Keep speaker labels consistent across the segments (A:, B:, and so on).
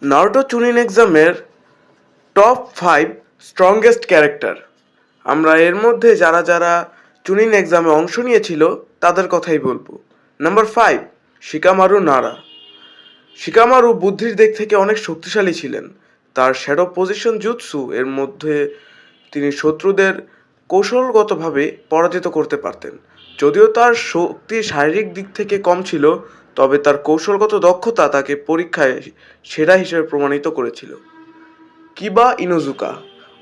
A: Naruto chunin এক্সামের top 5 strongest character. আমরা এর মধ্যে যারা যারা চুনিন এক্সামে অংশ নিয়েছিল তাদের কথাই বলবো। নাম্বার 5, শিকামারু নারা। শিকামারু বুদ্ধির দিক থেকে অনেক শক্তিশালী ছিলেন। তার শ্যাডো পজিশন জুৎসু এর মধ্যে তিনি শত্রুদের কৌশলগতভাবে পরাজিত করতে পারতেন। যদিও তার শক্তি শারীরিক দিক থেকে কম ছিল, তবে তার কৌশলগত দক্ষতা তাকে পরীক্ষায় সেরা হিসেবে প্রমাণিত করেছিল। কিবা ইনোজুকা,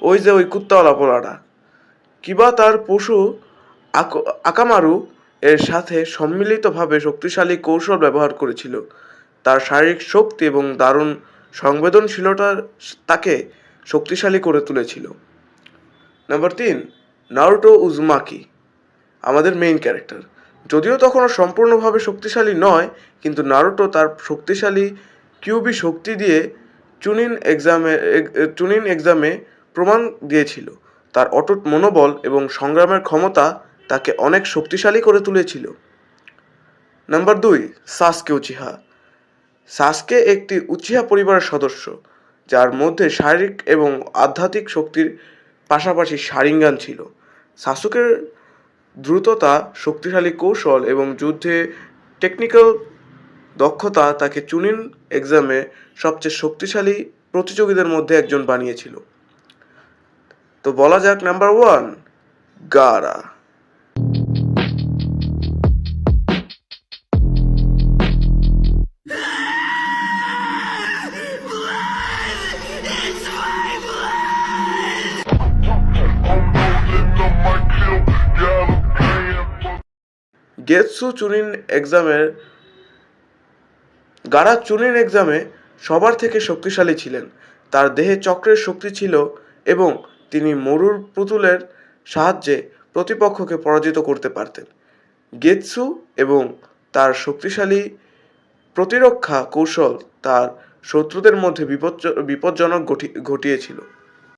A: ওই কুত্তাওয়ালা পোলাটা। কিবা তার পশু আকামারু এর সাথে সম্মিলিতভাবে শক্তিশালী কৌশল ব্যবহার করেছিল। তার শারীরিক শক্তি এবং দারুণ সংবেদনশীলতা তাকে শক্তিশালী করে তুলেছিল। নাম্বার 3, নারুটো উজুমাকি, আমাদের মেইন ক্যারেক্টার। যদিও তখনও সম্পূর্ণভাবে শক্তিশালী নয়, কিন্তু নারুটো তার শক্তিশালী কিউবি শক্তি দিয়ে চুনিন এক্সামে প্রমাণ দিয়েছিল। তার অটুট মনোবল এবং সংগ্রামের ক্ষমতা তাকে অনেক শক্তিশালী করে তুলেছিল। Number 2, সাসকে Uchiha. সাসকে একটি উচিহা পরিবারের সদস্য, যার মধ্যে শারীরিক এবং আধ্যাত্মিক শক্তির পাশাপাশি শারিঙ্গান ছিল। সাসুকের দ্রুততা, শক্তিশালী কৌশল এবং যুদ্ধে টেকনিক্যাল দক্ষতা তাকে চুনিন এক্সামে সবচেয়ে শক্তিশালী প্রতিযোগীদের মধ্যে একজন বানিয়েছিল। তো বলা যাক নাম্বার 1, গারা। গারা চুনিন এক্সামে সবার থেকে শক্তিশালী ছিলেন। তার দেহে চক্রের শক্তি ছিল এবং তিনি মরুর পুতুলের সাহায্যে প্রতিপক্ষকে পরাজিত করতে পারতেন। গেতসু এবং তার শক্তিশালী প্রতিরক্ষা কৌশল তার শত্রুদের মধ্যে বিপজ্জনক ঘটিয়েছিল।